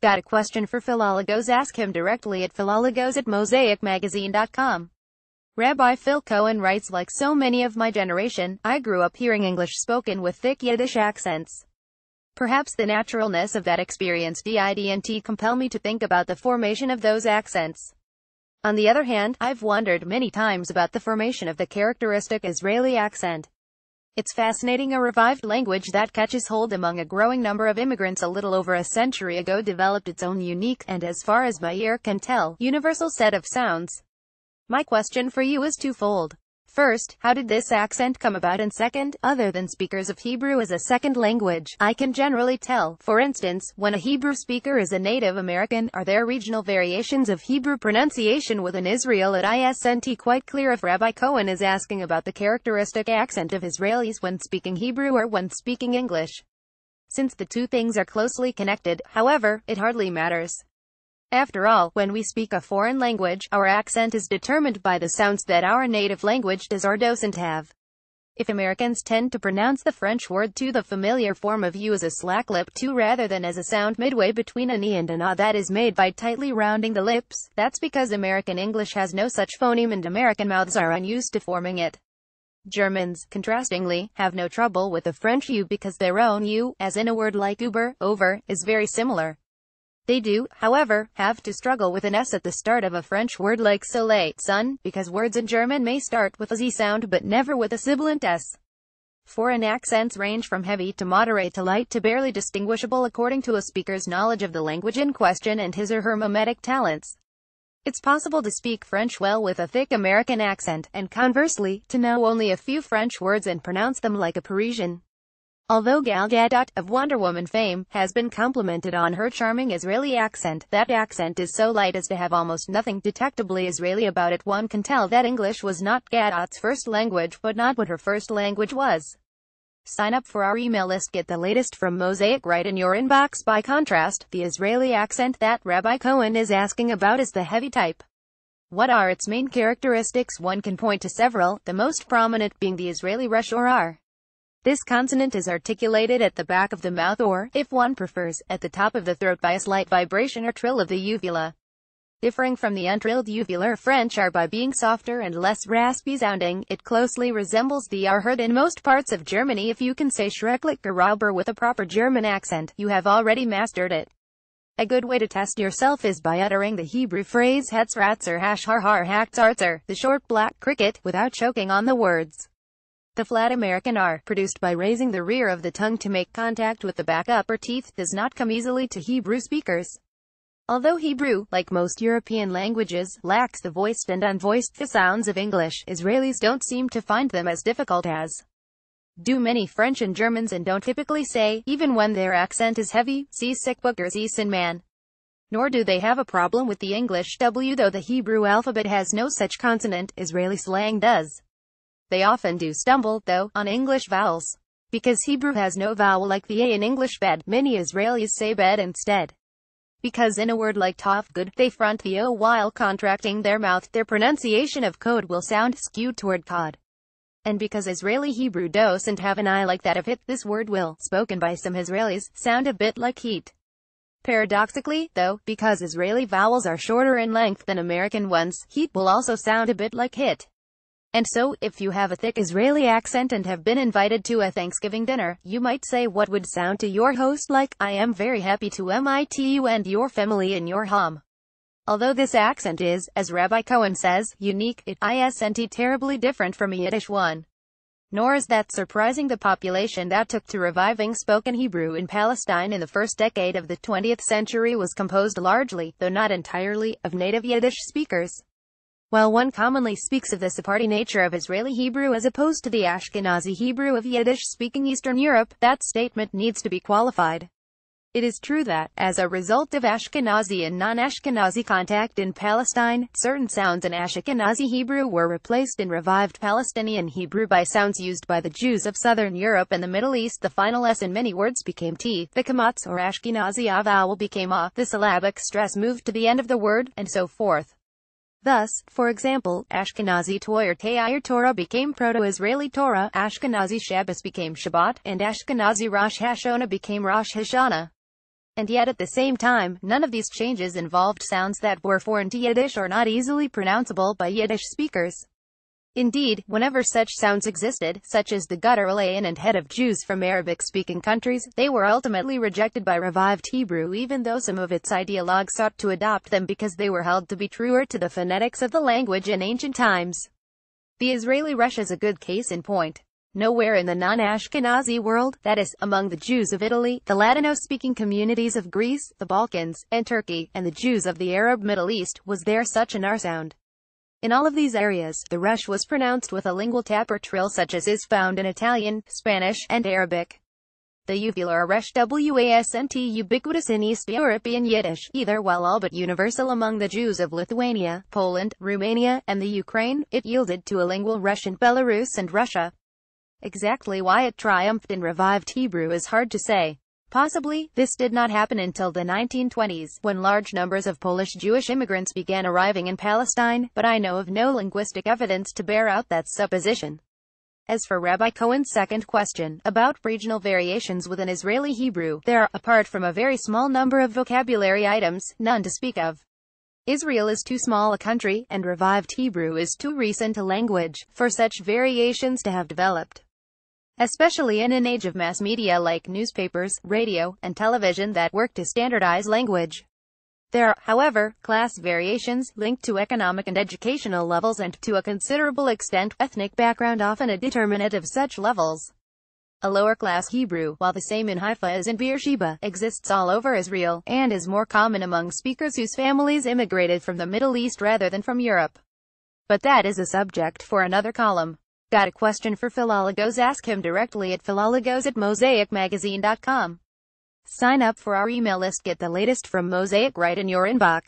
Got a question for Philologos? Ask him directly at philologos@mosaicmagazine.com. Rabbi Phil Cohen writes, like so many of my generation, I grew up hearing English spoken with thick Yiddish accents. Perhaps the naturalness of that experience didn't compel me to think about the formation of those accents. On the other hand, I've wondered many times about the formation of the characteristic Israeli accent. It's fascinating. A revived language that catches hold among a growing number of immigrants a little over a century ago developed its own unique, and as far as my ear can tell, universal set of sounds. My question for you is twofold. First, how did this accent come about? And second, other than speakers of Hebrew as a second language, I can generally tell, for instance, when a Hebrew speaker is a Native American, are there regional variations of Hebrew pronunciation within Israel? It isn't quite clear if Rabbi Cohen is asking about the characteristic accent of Israelis when speaking Hebrew or when speaking English. Since the two things are closely connected, however, it hardly matters. After all, when we speak a foreign language, our accent is determined by the sounds that our native language does or doesn't have. If Americans tend to pronounce the French word to, the familiar form of U, as a slack lip to rather than as a sound midway between an E and an A that is made by tightly rounding the lips, that's because American English has no such phoneme and American mouths are unused to forming it. Germans, contrastingly, have no trouble with the French U because their own U, as in a word like Uber, over, is very similar. They do, however, have to struggle with an S at the start of a French word like soleil, sun, because words in German may start with a Z sound but never with a sibilant S. Foreign accents range from heavy to moderate to light to barely distinguishable according to a speaker's knowledge of the language in question and his or her mimetic talents. It's possible to speak French well with a thick American accent, and conversely, to know only a few French words and pronounce them like a Parisian. Although Gal Gadot, of Wonder Woman fame, has been complimented on her charming Israeli accent, that accent is so light as to have almost nothing detectably Israeli about it. One can tell that English was not Gadot's first language, but not what her first language was. Sign up for our email list. Get the latest from Mosaic right in your inbox. By contrast, the Israeli accent that Rabbi Cohen is asking about is the heavy type. What are its main characteristics? One can point to several, the most prominent being the Israeli resh or R. This consonant is articulated at the back of the mouth or, if one prefers, at the top of the throat by a slight vibration or trill of the uvula. Differing from the untrilled uvular French R by being softer and less raspy sounding, it closely resembles the R heard in most parts of Germany. If you can say Schrecklich Gerauber with a proper German accent, you have already mastered it. A good way to test yourself is by uttering the Hebrew phrase Hetzratz or hash har har hacktarzer, the short black cricket, without choking on the words. The flat American R, produced by raising the rear of the tongue to make contact with the back upper teeth, does not come easily to Hebrew speakers. Although Hebrew, like most European languages, lacks the voiced and unvoiced sounds of English, Israelis don't seem to find them as difficult as do many French and Germans, and don't typically say, even when their accent is heavy, "Sie sick book" or "Sie sin man." Nor do they have a problem with the English W, though the Hebrew alphabet has no such consonant. Israeli slang does. They often do stumble, though, on English vowels. Because Hebrew has no vowel like the A in English bed, many Israelis say bed instead. Because in a word like tov, good, they front the O while contracting their mouth, their pronunciation of code will sound skewed toward cod. And because Israeli Hebrew doesn't have an I like that of hit, this word will, spoken by some Israelis, sound a bit like heat. Paradoxically, though, because Israeli vowels are shorter in length than American ones, heat will also sound a bit like hit. And so, if you have a thick Israeli accent and have been invited to a Thanksgiving dinner, you might say what would sound to your host like, "I am very happy to meet you and your family in your home." Although this accent is, as Rabbi Cohen says, unique, it isn't terribly different from a Yiddish one. Nor is that surprising. The population that took to reviving spoken Hebrew in Palestine in the first decade of the 20th century was composed largely, though not entirely, of native Yiddish speakers. While one commonly speaks of the Sephardi nature of Israeli Hebrew as opposed to the Ashkenazi Hebrew of Yiddish-speaking Eastern Europe, that statement needs to be qualified. It is true that, as a result of Ashkenazi and non-Ashkenazi contact in Palestine, certain sounds in Ashkenazi Hebrew were replaced in revived Palestinian Hebrew by sounds used by the Jews of Southern Europe and the Middle East. The final S in many words became T, the Kamatz or Ashkenazi A vowel became A, the syllabic stress moved to the end of the word, and so forth. Thus, for example, Ashkenazi Torah Torah became Proto-Israeli Torah, Ashkenazi Shabbos became Shabbat, and Ashkenazi Rosh Hashanah became Rosh Hashanah. And yet at the same time, none of these changes involved sounds that were foreign to Yiddish or not easily pronounceable by Yiddish speakers. Indeed, whenever such sounds existed, such as the guttural in and head of Jews from Arabic-speaking countries, they were ultimately rejected by revived Hebrew, even though some of its ideologues sought to adopt them because they were held to be truer to the phonetics of the language in ancient times. The Israeli Rush is a good case in point. Nowhere in the non-Ashkenazi world, that is, among the Jews of Italy, the Latino-speaking communities of Greece, the Balkans, and Turkey, and the Jews of the Arab Middle East, was there such an R sound. In all of these areas, the rush was pronounced with a lingual tap or trill such as is found in Italian, Spanish, and Arabic. The uvular rush wasn't ubiquitous in East European Yiddish, either. While all but universal among the Jews of Lithuania, Poland, Romania, and the Ukraine, it yielded to a lingual rush in Belarus and Russia. Exactly why it triumphed in revived Hebrew is hard to say. Possibly, this did not happen until the 1920s, when large numbers of Polish Jewish immigrants began arriving in Palestine, but I know of no linguistic evidence to bear out that supposition. As for Rabbi Cohen's second question, about regional variations within Israeli Hebrew, there are, apart from a very small number of vocabulary items, none to speak of. Israel is too small a country, and revived Hebrew is too recent a language, for such variations to have developed. Especially in an age of mass media like newspapers, radio, and television that work to standardize language. There are, however, class variations, linked to economic and educational levels and, to a considerable extent, ethnic background, often a determinant of such levels. A lower-class Hebrew, while the same in Haifa as in Beersheba, exists all over Israel, and is more common among speakers whose families immigrated from the Middle East rather than from Europe. But that is a subject for another column. Got a question for Philologos? Ask him directly at philologos@mosaicmagazine.com. Sign up for our email list. Get the latest from Mosaic right in your inbox.